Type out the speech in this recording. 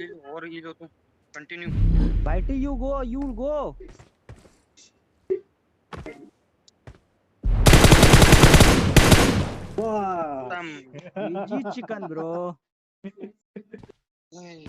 heal हो तो continue. Whitey, you go, you go. Wow. Tam. GG chicken, bro. Hey.